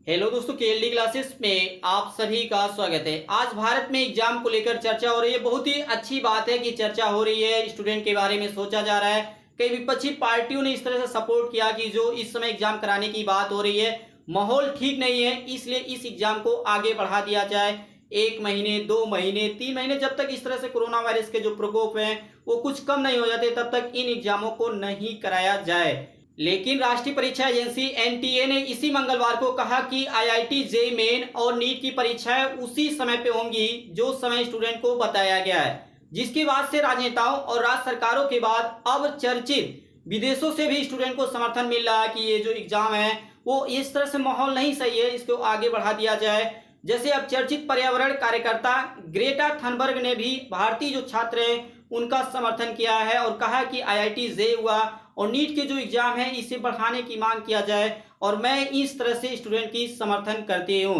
Hello दोस्तों, KLD classes में आप सभी का स्वागत है। आज भारत में एग्जाम को लेकर चर्चा हो रही है। बहुत ही अच्छी बात है कि चर्चा हो रही है, स्टूडेंट के बारे में सोचा जा रहा है। कई विपक्षी पार्टियों ने इस तरह से सपोर्ट किया कि जो इस समय एग्जाम कराने की बात हो रही है, माहौल ठीक नहीं है, इसलिए इस एग्जाम को आगे बढ़ा दिया जाए। 1 महीने, 2 महीने, 3 महीने, जब तक इस तरह से कोरोना वायरस के जो प्रकोप हैं वो कुछ कम नहीं हो जाते, तब तक इन एग्जामों को नहीं कराया जाए। लेकिन राष्ट्रीय परीक्षा एजेंसी एनटीए ने इसी मंगलवार को कहा कि आईआईटी, जेईई मेन और नीट की परीक्षाएं उसी समय पे होंगी जो समय स्टूडेंट को बताया गया है, जिसके बाद से राजनेताओं और राज्य सरकारों के बाद अब चर्चित विदेशों से भी स्टूडेंट को समर्थन मिल रहा है कि ये जो एग्जाम है वो इस तरह से माहौल नहीं सही है, इसको आगे बढ़ा दिया जाए। जैसे अब चर्चित पर्यावरण कार्यकर्ता ग्रेटा थनबर्ग ने भी भारतीय जो छात्र हैं उनका समर्थन किया है और कहा कि आईआईटी, जेईई हुआ और नीट के जो एग्जाम है इसे बढ़ाने की मांग किया जाए, और मैं इस तरह से स्टूडेंट की समर्थन करती हूँ।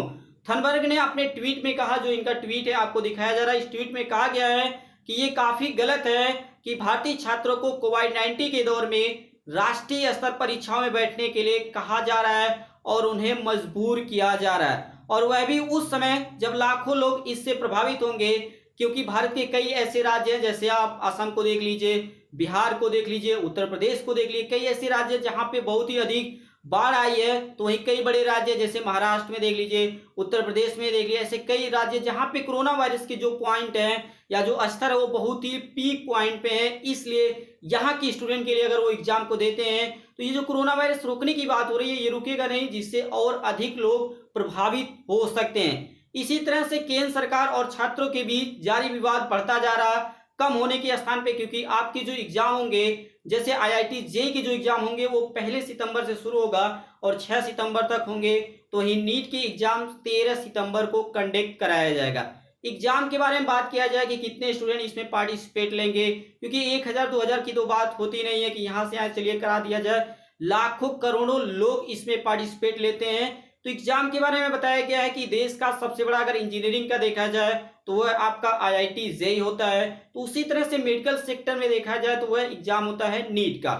थनबर्ग ने अपने ट्वीट में कहा, जो इनका ट्वीट है आपको दिखाया जा रहा है, इस ट्वीट में कहा गया है कि ये काफी गलत है कि भारतीय छात्रों को कोविड-19 के दौर में राष्ट्रीय स्तर परीक्षाओं में बैठने के लिए कहा जा रहा है और उन्हें मजबूर किया जा रहा है, और वह भी उस समय जब लाखों लोग इससे प्रभावित होंगे। क्योंकि भारत के कई ऐसे राज्य हैं, जैसे आप असम को देख लीजिए, बिहार को देख लीजिए, उत्तर प्रदेश को देख लीजिए, कई ऐसे राज्य जहां पे बहुत ही अधिक बाढ़ आई है। तो वहीं कई बड़े राज्य जैसे महाराष्ट्र में देख लीजिए, उत्तर प्रदेश में देख लीजिए, ऐसे कई राज्य जहां पे कोरोना वायरस के जो पॉइंट हैं या जो स्तर है वो बहुत ही पीक पॉइंट पे है। इसलिए यहाँ की स्टूडेंट के लिए अगर वो एग्जाम को देते हैं तो ये जो कोरोना वायरस रोकने की बात हो रही है ये रुकेगा नहीं, जिससे और अधिक लोग प्रभावित हो सकते हैं। इसी तरह से केंद्र सरकार और छात्रों के बीच जारी विवाद बढ़ता जा रहा, कम होने के स्थान पे, क्योंकि आपके जो एग्जाम होंगे, जैसे आईआईटी, जेईई के जो एग्जाम होंगे वो 1 सितंबर से शुरू होगा और 6 सितंबर तक होंगे। तो ही नीट के एग्जाम 13 सितंबर को कंडक्ट कराया जाएगा। एग्जाम के बारे में बात किया जाए कि कितने स्टूडेंट इसमें पार्टिसिपेट लेंगे, क्योंकि 1000 2000 की तो बात होती नहीं है कि यहाँ से यहाँ चलिए करा दिया जाए। लाखों करोड़ों लोग इसमें पार्टिसिपेट लेते हैं। तो एग्जाम के बारे में बताया गया है कि देश का सबसे बड़ा अगर इंजीनियरिंग का देखा जाए तो वह आपका आईआईटी, जेईई होता है। तो उसी तरह से मेडिकल सेक्टर में देखा जाए तो वह एग्जाम होता है नीट का।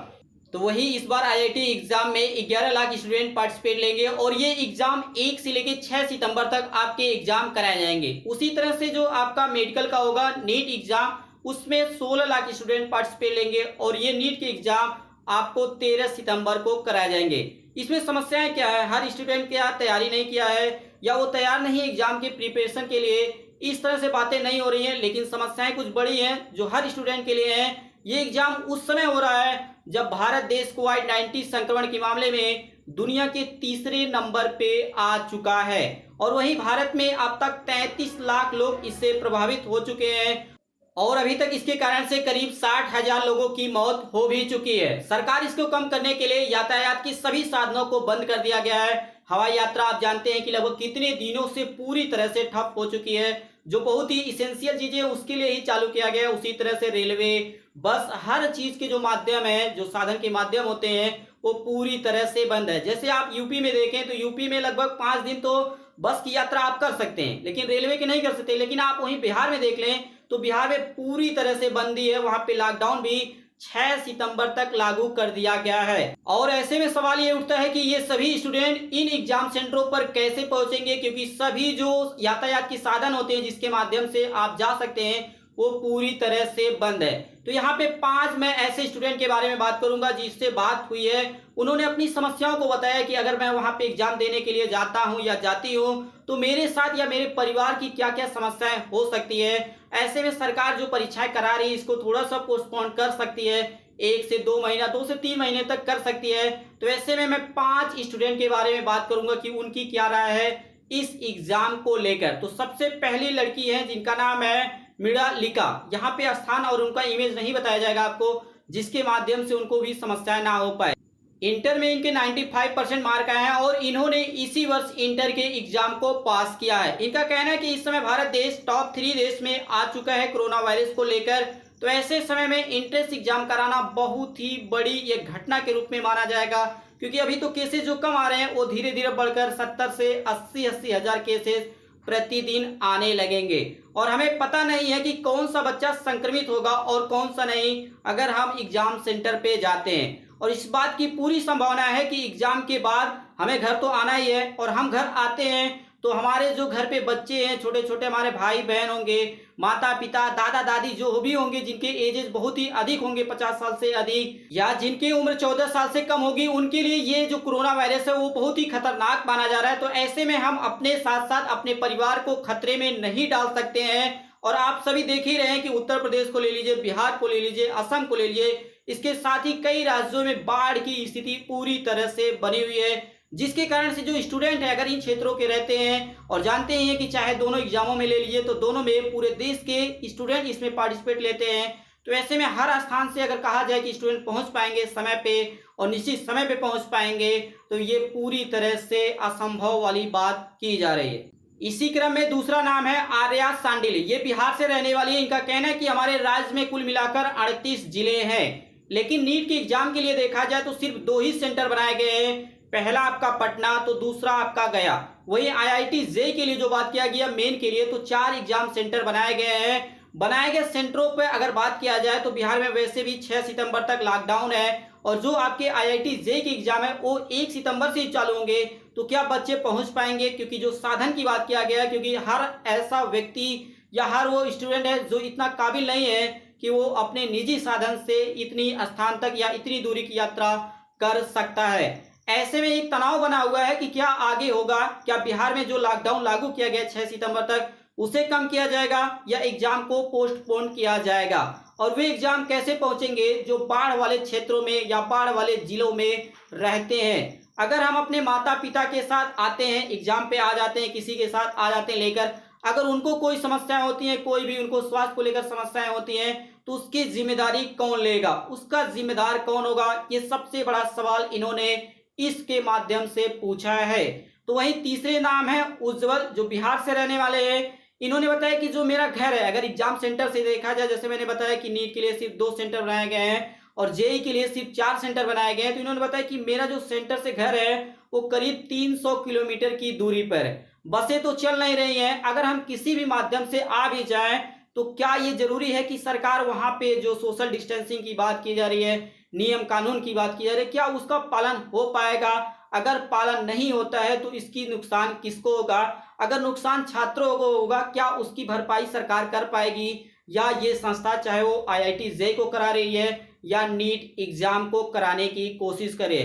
तो वही इस बार आईआईटी एग्जाम में 11 लाख स्टूडेंट पार्टिसिपेट लेंगे और ये एग्जाम 1 से लेकर 6 सितंबर तक आपके एग्जाम कराए जाएंगे। उसी तरह से जो आपका मेडिकल का होगा नीट एग्जाम, उसमें 16 लाख स्टूडेंट पार्टिसिपेट लेंगे और ये नीट के एग्जाम आपको 13 सितंबर को कराए जाएंगे। इसमें समस्याएं क्या है, हर स्टूडेंट क्या तैयारी नहीं किया है या वो तैयार नहीं है एग्जाम के प्रिपरेशन के लिए, इस तरह से बातें नहीं हो रही हैं। लेकिन समस्याएं कुछ बड़ी हैं जो हर स्टूडेंट के लिए हैं। ये एग्जाम उस समय हो रहा है जब भारत देश कोविड-19 संक्रमण के मामले में दुनिया के तीसरे नंबर पे आ चुका है, और वहीं भारत में अब तक 33 लाख लोग इससे प्रभावित हो चुके हैं और अभी तक इसके कारण से करीब 60,000 लोगों की मौत हो भी चुकी है। सरकार इसको कम करने के लिए यातायात की सभी साधनों को बंद कर दिया गया है। हवाई यात्रा आप जानते हैं कि लगभग कितने दिनों से पूरी तरह से ठप हो चुकी है। जो बहुत ही इसेंशियल चीजें उसके लिए ही चालू किया गया है। उसी तरह से रेलवे, बस, हर चीज के जो माध्यम है, जो साधन के माध्यम होते हैं वो पूरी तरह से बंद है। जैसे आप यूपी में देखें तो यूपी में लगभग 5 दिन तो बस की यात्रा आप कर सकते हैं, लेकिन रेलवे की नहीं कर सकते। लेकिन आप वहीं बिहार में देख लें तो बिहार में पूरी तरह से बंदी है, वहां पे लॉकडाउन भी 6 सितंबर तक लागू कर दिया गया है। और ऐसे में सवाल ये उठता है कि ये सभी स्टूडेंट इन एग्जाम सेंटरों पर कैसे पहुंचेंगे, क्योंकि सभी जो यातायात के साधन होते हैं जिसके माध्यम से आप जा सकते हैं वो पूरी तरह से बंद है। तो यहाँ पे 5 मैं ऐसे स्टूडेंट के बारे में बात करूंगा जिससे बात हुई है। उन्होंने अपनी समस्याओं को बताया कि अगर मैं वहां पे एग्जाम देने के लिए जाता हूं या जाती हूं तो मेरे साथ या मेरे परिवार की क्या क्या समस्याएं हो सकती है। ऐसे में सरकार जो परीक्षाएं करा रही है इसको थोड़ा सा पोस्टपोन कर सकती है, 1 से 2 महीना, 2 से 3 महीने तक कर सकती है। तो ऐसे में मैं 5 स्टूडेंट के बारे में बात करूंगा कि उनकी क्या राय है इस एग्जाम को लेकर। तो सबसे पहली लड़की है जिनका नाम है मृणालिका। यहाँ पे स्थान और उनका इमेज नहीं बताया जाएगा आपको, जिसके माध्यम से उनको भी समस्याएं ना हो पाए। इंटर में इनके 95% मार्क आए हैं और इन्होंने इसी वर्ष इंटर के एग्जाम को पास किया है। इनका कहना है कि इस समय भारत देश टॉप 3 देश में आ चुका है कोरोना वायरस को लेकर। तो ऐसे समय में इंट्रेंस एग्जाम कराना बहुत ही बड़ी ये घटना के रूप में माना जाएगा, क्योंकि अभी तो केसेस जो कम आ रहे हैं वो धीरे धीरे बढ़कर 70 से 80 हजार केसेस प्रतिदिन आने लगेंगे। और हमें पता नहीं है कि कौन सा बच्चा संक्रमित होगा और कौन सा नहीं अगर हम एग्जाम सेंटर पे जाते हैं। और इस बात की पूरी संभावना है कि एग्जाम के बाद हमें घर तो आना ही है, और हम घर आते हैं तो हमारे जो घर पे बच्चे हैं, छोटे छोटे हमारे भाई बहन होंगे, माता पिता दादा दादी जो भी होंगे, जिनके एजेस बहुत ही अधिक होंगे, 50 साल से अधिक, या जिनकी उम्र 14 साल से कम होगी, उनके लिए ये जो कोरोना वायरस है वो बहुत ही खतरनाक माना जा रहा है। तो ऐसे में हम अपने साथ साथ अपने परिवार को खतरे में नहीं डाल सकते हैं। और आप सभी देख ही रहे हैं कि उत्तर प्रदेश को ले लीजिए, बिहार को ले लीजिए, असम को ले लीजिए, इसके साथ ही कई राज्यों में बाढ़ की स्थिति पूरी तरह से बनी हुई है, जिसके कारण से जो स्टूडेंट है अगर इन क्षेत्रों के रहते हैं और जानते हैं कि चाहे दोनों एग्जामों में ले लीजिए तो दोनों में पूरे देश के स्टूडेंट इसमें पार्टिसिपेट लेते हैं, तो ऐसे में हर स्थान से अगर कहा जाए कि स्टूडेंट पहुंच पाएंगे समय पे और निश्चित समय पे पहुंच पाएंगे, तो ये पूरी तरह से असंभव वाली बात की जा रही है। इसी क्रम में दूसरा नाम है आर्या सांडिल। ये बिहार से रहने वाली है। इनका कहना है कि हमारे राज्य में कुल मिलाकर 38 जिले हैं, लेकिन नीट के एग्जाम के लिए देखा जाए तो सिर्फ 2 ही सेंटर बनाए गए हैं। पहला आपका पटना तो दूसरा आपका गया। वही IIT जेईई के लिए जो बात किया गया मेन के लिए, तो 4 एग्जाम सेंटर बनाए गए हैं। बनाए गए सेंटरों पर अगर बात किया जाए तो बिहार में वैसे भी 6 सितंबर तक लॉकडाउन है, और जो आपके IIT जेईई के एग्जाम है वो 1 सितंबर से ही चालू होंगे। तो क्या बच्चे पहुंच पाएंगे? क्योंकि जो साधन की बात किया गया है, क्योंकि हर ऐसा व्यक्ति या हर वो स्टूडेंट है जो इतना काबिल नहीं है कि वो अपने निजी साधन से इतनी स्थान तक या इतनी दूरी की यात्रा कर सकता है। ऐसे में एक तनाव बना हुआ है कि क्या आगे होगा, क्या बिहार में जो लॉकडाउन लागू किया गया 6 सितंबर तक उसे कम किया जाएगा या एग्जाम को पोस्टपोन किया जाएगा, और वे एग्जाम कैसे पहुंचेंगे जो बाढ़ वाले क्षेत्रों में या बाढ़ वाले जिलों में रहते हैं। अगर हम अपने माता पिता के साथ आते हैं, एग्जाम पे आ जाते हैं, किसी के साथ आ जाते हैं लेकर, अगर उनको कोई समस्याएं होती हैं, कोई भी उनको स्वास्थ्य को लेकर समस्याएं होती हैं, तो उसकी जिम्मेदारी कौन लेगा, उसका जिम्मेदार कौन होगा, ये सबसे बड़ा सवाल इन्होंने इसके माध्यम से पूछा है। तो वहीं तीसरे नाम है उज्जवल, जो बिहार से रहने वाले हैं। इन्होंने बताया कि जो मेरा घर है, अगर एग्जाम सेंटर से देखा जाए, जैसे मैंने बताया कि नीट के लिए सिर्फ 2 सेंटर बनाए गए हैं और जेईई के लिए सिर्फ 4 सेंटर बनाए गए हैं, तो इन्होंने बताया कि मेरा जो सेंटर से घर है वो करीब 300 किलोमीटर की दूरी पर है। बसें तो चल नहीं रही हैं, अगर हम किसी भी माध्यम से आ भी जाएं तो क्या ये जरूरी है कि सरकार वहां पे जो सोशल डिस्टेंसिंग की बात की जा रही है, नियम कानून की बात की जा रही है, क्या उसका पालन हो पाएगा? अगर पालन नहीं होता है तो इसकी नुकसान किसको होगा? अगर नुकसान छात्रों को होगा, क्या उसकी भरपाई सरकार कर पाएगी, या ये संस्था चाहे वो IIT जेईई को करा रही है या नीट एग्जाम को कराने की कोशिश करे।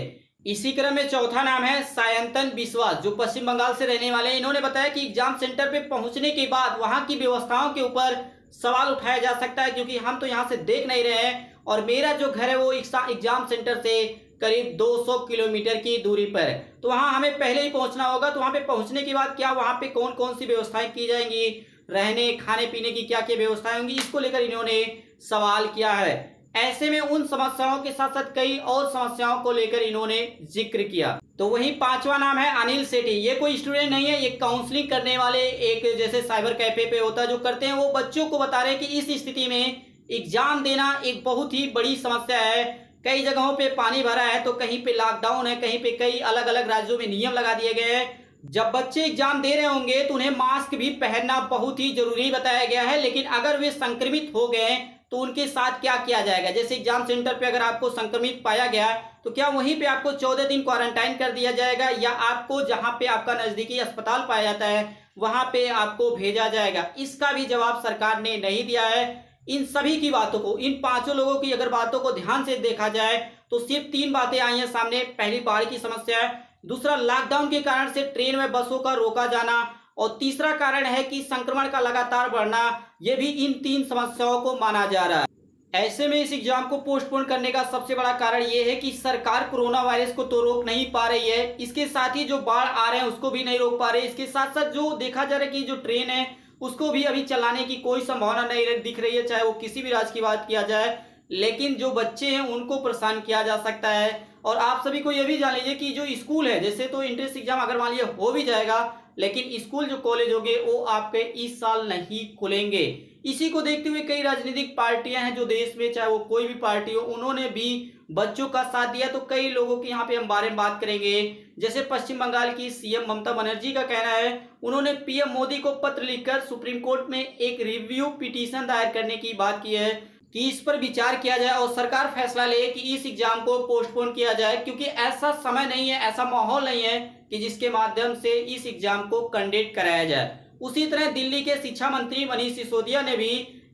इसी क्रम में चौथा नाम है सायंतन विश्वास, जो पश्चिम बंगाल से रहने वाले हैं। इन्होंने बताया कि एग्जाम सेंटर पे पहुंचने के बाद वहां की व्यवस्थाओं के ऊपर सवाल उठाया जा सकता है, क्योंकि हम तो यहां से देख नहीं रहे हैं और मेरा जो घर है वो एग्जाम सेंटर से करीब 200 किलोमीटर की दूरी पर है, तो वहां हमें पहले ही पहुंचना होगा। तो वहां पे पहुंचने के बाद क्या वहां पे कौन कौन सी व्यवस्थाएं की जाएंगी, रहने खाने पीने की क्या क्या व्यवस्थाएं होंगी, इसको लेकर इन्होंने सवाल किया है। ऐसे में उन समस्याओं के साथ साथ कई और समस्याओं को लेकर इन्होंने जिक्र किया। तो वही पांचवा नाम है अनिल सेठी। ये कोई स्टूडेंट नहीं है, ये काउंसलिंग करने वाले, एक जैसे साइबर कैफे पे होता है जो करते हैं, वो बच्चों को बता रहे हैं कि इस स्थिति में एग्जाम देना एक बहुत ही बड़ी समस्या है। कई जगहों पे पानी भरा है, तो कहीं पे लॉकडाउन है, कहीं पे कई अलग अलग राज्यों में नियम लगा दिए गए हैं। जब बच्चे एग्जाम दे रहे होंगे तो उन्हें मास्क भी पहनना बहुत ही जरूरी बताया गया है, लेकिन अगर वे संक्रमित हो गए तो उनके साथ क्या किया जाएगा? जैसे एग्जाम सेंटर पे अगर आपको संक्रमित पाया गया तो क्या वहीं पे आपको 14 दिन क्वारंटाइन कर दिया जाएगा, या आपको जहां पे आपका नजदीकी अस्पताल पाया जाता है वहां पे आपको भेजा जाएगा? इसका भी जवाब सरकार ने नहीं दिया है। इन सभी की बातों को, इन पांचों लोगों की अगर बातों को ध्यान से देखा जाए तो सिर्फ 3 बातें आई हैं सामने। पहली बाढ़ की समस्या है, दूसरा लॉकडाउन के कारण से ट्रेन में बसों का रोका जाना, और तीसरा कारण है कि संक्रमण का लगातार बढ़ना। यह भी इन 3 समस्याओं को माना जा रहा है। ऐसे में इस एग्जाम को पोस्टपोन करने का सबसे बड़ा कारण यह है कि सरकार कोरोना वायरस को तो रोक नहीं पा रही है, इसके साथ ही जो बाढ़ आ रहे हैं उसको भी नहीं रोक पा रही। इसके साथ साथ जो देखा जा रहा है कि जो ट्रेन है उसको भी अभी चलाने की कोई संभावना नहीं दिख रही है, चाहे वो किसी भी राज्य की बात किया जाए। लेकिन जो बच्चे हैं उनको परेशान किया जा सकता है। और आप सभी को यह भी जान लीजिए कि जो स्कूल है, जैसे तो एंट्रेंस एग्जाम अगर मान लीजिए हो भी जाएगा, लेकिन स्कूल जो कॉलेज होंगे वो आपके इस साल नहीं खुलेंगे। इसी को देखते हुए कई राजनीतिक पार्टियां हैं जो देश में, चाहे वो कोई भी पार्टी हो, उन्होंने भी बच्चों का साथ दिया। तो कई लोगों के यहाँ पे हम बारे में बात करेंगे। जैसे पश्चिम बंगाल की CM ममता बनर्जी का कहना है, उन्होंने PM मोदी को पत्र लिखकर सुप्रीम कोर्ट में एक रिव्यू पिटीशन दायर करने की बात की है। कि इस पर विचार किया जाए और सरकार फैसला ले कि इस एग्जाम को पोस्टपोन किया जाए, क्योंकि ऐसा समय नहीं है, ऐसा माहौल नहीं है कि जिसके माध्यम से इस एग्जाम को कंडक्ट कराया जाए। उसी तरह दिल्ली के शिक्षा मंत्री मनीष सिसोदिया ने भी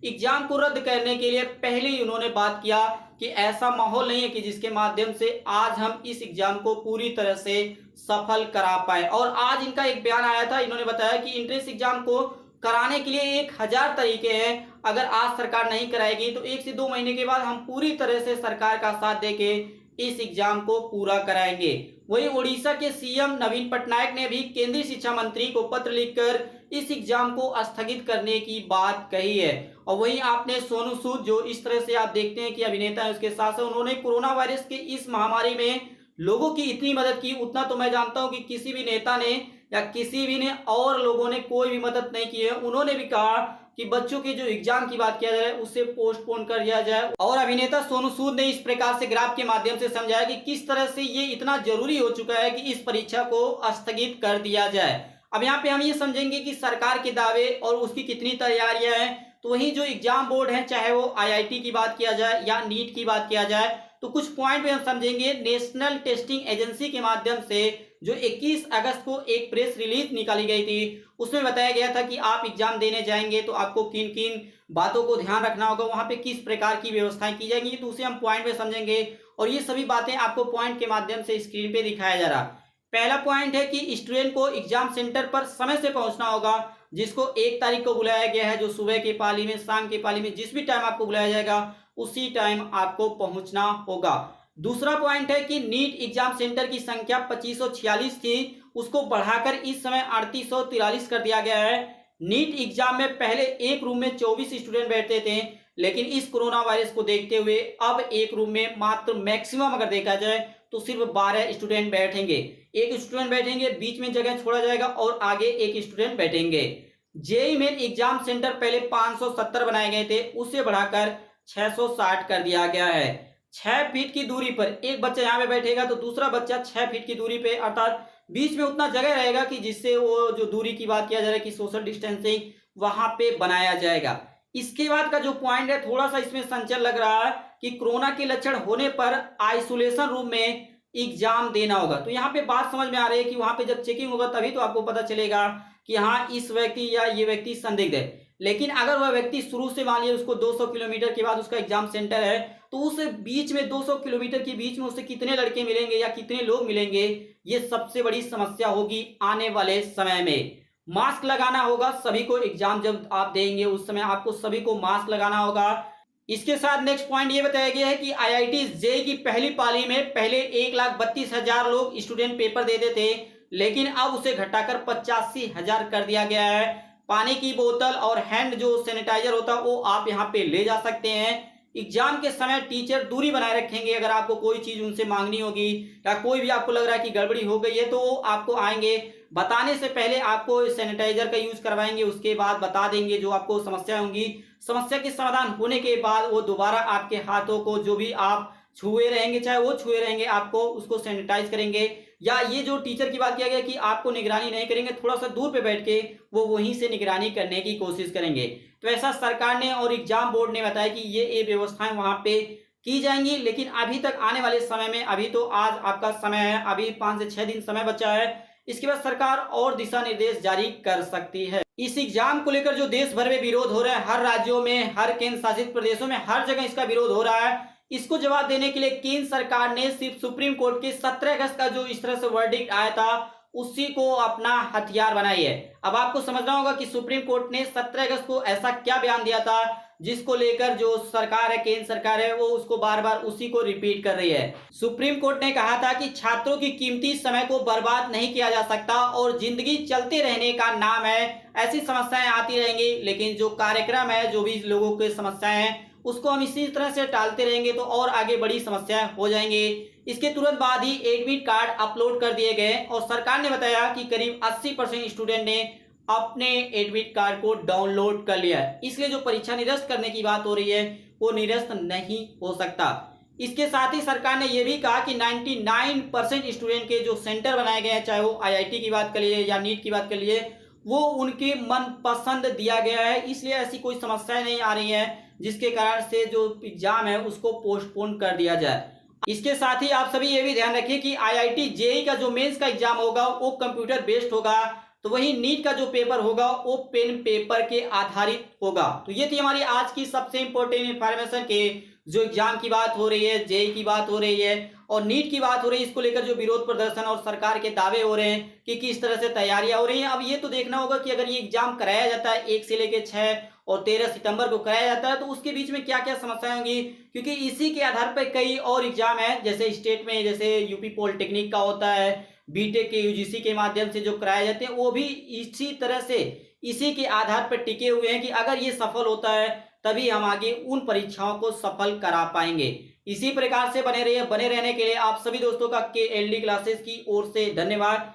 एग्जाम को रद्द करने के लिए पहले ही उन्होंने बात किया कि ऐसा माहौल नहीं है कि जिसके माध्यम से आज हम इस एग्जाम को पूरी तरह से सफल करा पाए। और आज इनका एक बयान आया था, इन्होंने बताया कि एंट्रेंस एग्जाम को कराने के लिए 1000 तरीके हैं। अगर आज सरकार नहीं कराएगी तो 1 से 2 महीने के बाद हम पूरी तरह से सरकार का साथ देके इस एग्जाम को पूरा कराएंगे। वहीं उड़ीसा के सीएम नवीन पटनायक ने भी केंद्रीय शिक्षा मंत्री को पत्र लिखकर इस एग्जाम को स्थगित करने की बात कही है। और वहीं आपने सोनू सूद, जो इस तरह से आप देखते हैं कि अभिनेता है, उसके साथ उन्होंने कोरोना वायरस के इस महामारी में लोगों की इतनी मदद की, उतना तो मैं जानता हूं कि किसी भी नेता ने या किसी भी ने और लोगों ने कोई भी मदद नहीं की है। उन्होंने भी कहा कि बच्चों के जो एग्जाम की बात किया जाए उसे पोस्टपोन कर दिया जाए। और अभिनेता सोनू सूद ने इस प्रकार से ग्राफ के माध्यम से समझाया कि किस तरह से ये इतना जरूरी हो चुका है कि इस परीक्षा को स्थगित कर दिया जाए। अब यहाँ पे हम ये समझेंगे कि सरकार के दावे और उसकी कितनी तैयारियां हैं। तो वहीं जो एग्जाम बोर्ड है, चाहे वो IIT की बात किया जाए या नीट की बात किया जाए, तो कुछ पॉइंट पे हम समझेंगे। नेशनल टेस्टिंग एजेंसी के माध्यम से जो 21 अगस्त को एक प्रेस रिलीज निकाली गई थी, उसमें बताया गया था कि आप एग्जाम देने जाएंगे तो आपको किन किन बातों को ध्यान रखना होगा, वहां पे किस प्रकार की व्यवस्थाएं की जाएंगी, तो उसे हम पॉइंट पे समझेंगे। और ये सभी बातें आपको पॉइंट के माध्यम से स्क्रीन पे दिखाया जा रहा। पहला पॉइंट है कि स्टूडेंट को एग्जाम सेंटर पर समय से पहुंचना होगा, जिसको 1 तारीख को बुलाया गया है, जो सुबह की पाली में, शाम की पाली में, जिस भी टाइम आपको बुलाया जाएगा उसी टाइम आपको पहुंचना होगा। दूसरा पॉइंट है कि नीट एग्जाम सेंटर की संख्या 2546 थी, उसको बढ़ाकर इस समय 3843 कर दिया गया है। नीट एग्जाम में पहले एक रूम में 24 स्टूडेंट बैठते थे, लेकिन इस कोरोना वायरस को देखते हुए अब एक रूम में मात्र मैक्सिमम अगर देखा जाए तो सिर्फ 12 स्टूडेंट बैठेंगे। एक स्टूडेंट बैठेंगे, बीच में जगह छोड़ा जाएगा और आगे एक स्टूडेंट बैठेंगे। जेईई मेन एग्जाम सेंटर पहले 570 बनाए गए थे, उससे बढ़ाकर 660 कर दिया गया है। 6 फीट की दूरी पर एक बच्चा यहाँ पे बैठेगा तो दूसरा बच्चा 6 फीट की दूरी पे, अर्थात बीच में उतना जगह रहेगा कि जिससे वो जो दूरी की बात किया जा रहा है कि सोशल डिस्टेंसिंग वहां पे बनाया जाएगा। इसके बाद का जो पॉइंट है, थोड़ा सा इसमें संचल लग रहा है कि कोरोना के लक्षण होने पर आइसोलेशन रूम में एग्जाम देना होगा। तो यहाँ पे बात समझ में आ रही है कि वहां पे जब चेकिंग होगा तभी तो आपको पता चलेगा कि हाँ इस व्यक्ति या ये व्यक्ति संदिग्ध है। लेकिन अगर वह व्यक्ति शुरू से, मान लिया उसको 200 किलोमीटर के बाद उसका एग्जाम सेंटर है, तो उस बीच में 200 किलोमीटर के बीच में उसे कितने लड़के मिलेंगे या कितने लोग मिलेंगे, ये सबसे बड़ी समस्या होगी आने वाले समय में। मास्क लगाना होगा सभी को, एग्जाम जब आप देंगे उस समय आपको सभी को मास्क लगाना होगा। इसके साथ नेक्स्ट पॉइंट ये बताया गया है कि IIT जेईई की पहली पाली में पहले 1,32,000 लोग स्टूडेंट पेपर देते थे, लेकिन अब उसे घटाकर 85,000 कर दिया गया है। पानी की बोतल और हैंड जो सैनिटाइजर होता है वो आप यहाँ पे ले जा सकते हैं। एग्जाम के समय टीचर दूरी बनाए रखेंगे, अगर आपको कोई चीज उनसे मांगनी होगी या कोई भी आपको लग रहा है कि गड़बड़ी हो गई है तो वो आपको आएंगे, बताने से पहले आपको सैनिटाइजर का यूज करवाएंगे, उसके बाद बता देंगे जो आपको समस्या होंगी। समस्या के समाधान होने के बाद वो दोबारा आपके हाथों को जो भी आप छुए रहेंगे, चाहे वो छुए रहेंगे, आपको उसको सैनिटाइज करेंगे। या ये जो टीचर की बात किया गया कि आपको निगरानी नहीं करेंगे, थोड़ा सा दूर पे बैठ के वो वहीं से निगरानी करने की कोशिश करेंगे। तो ऐसा सरकार ने और एग्जाम बोर्ड ने बताया कि ये व्यवस्थाएं वहां पे की जाएंगी। लेकिन अभी तक आने वाले समय में, अभी तो आज आपका समय है, अभी 5 से 6 दिन समय बचा है, इसके बाद सरकार और दिशा निर्देश जारी कर सकती है। इस एग्जाम को लेकर जो देश भर में विरोध हो रहा है, हर राज्यों में, हर केंद्र शासित प्रदेशों में, हर जगह इसका विरोध हो रहा है। इसको जवाब देने के लिए केंद्र सरकार ने सिर्फ सुप्रीम कोर्ट के 17 अगस्त का जो इस तरह से वर्डिक्ट आया था उसी को अपना हथियार बनाई है। अब आपको समझना होगा कि सुप्रीम कोर्ट ने 17 अगस्त को ऐसा क्या बयान दिया था जिसको लेकर जो सरकार है, केंद्र सरकार है, वो उसको बार बार उसी को रिपीट कर रही है। सुप्रीम कोर्ट ने कहा था कि छात्रों की कीमती समय को बर्बाद नहीं किया जा सकता और जिंदगी चलते रहने का नाम है। ऐसी समस्याएं आती रहेंगी, लेकिन जो कार्यक्रम है, जो भी लोगों की समस्याएं हैं, उसको हम इसी तरह से टालते रहेंगे तो और आगे बड़ी समस्याएं हो जाएंगी। इसके तुरंत बाद ही एडमिट कार्ड अपलोड कर दिए गए और सरकार ने बताया कि करीब 80% स्टूडेंट ने अपने एडमिट कार्ड को डाउनलोड कर लिया है। इसलिए जो परीक्षा निरस्त करने की बात हो रही है वो निरस्त नहीं हो सकता। इसके साथ ही सरकार ने यह भी कहा कि 99% स्टूडेंट के जो सेंटर बनाए गए हैं, चाहे वो IIT की बात करिए या नीट की बात करिए, वो उनके मन पसंद दिया गया है, इसलिए ऐसी कोई समस्याएं नहीं आ रही है। जिसके कारण से जो एग्जाम है उसको पोस्टपोन कर दिया जाए। इसके साथ ही आप सभी ये भी ध्यान रखिए कि आईआईटी जेईई का जो मेंस का एग्जाम होगा वो कंप्यूटर बेस्ड होगा, तो वही नीट का जो पेपर होगा वो पेन पेपर के आधारित होगा। तो ये थी हमारी आज की सबसे इंपॉर्टेंट इंफॉर्मेशन के जो एग्जाम की बात हो रही है, जेईई की बात हो रही है और नीट की बात हो रही है, इसको लेकर जो विरोध प्रदर्शन और सरकार के दावे हो रहे हैं कि किस तरह से तैयारियां हो रही हैं। अब ये तो देखना होगा कि अगर ये एग्जाम कराया जाता है 1 से लेकर 6 और 13 सितंबर को कराया जाता है तो उसके बीच में क्या क्या समस्याएं होंगी, क्योंकि इसी के आधार पर कई और एग्जाम है जैसे स्टेट में, जैसे यूपी पॉलिटेक्निक का होता है, बीटेक के यूजीसी के माध्यम से जो कराए जाते हैं वो भी इसी तरह से इसी के आधार पर टिके हुए हैं कि अगर ये सफल होता है तभी हम आगे उन परीक्षाओं को सफल करा पाएंगे। इसी प्रकार से बने रहने के लिए आप सभी दोस्तों का KLD क्लासेस की ओर से धन्यवाद।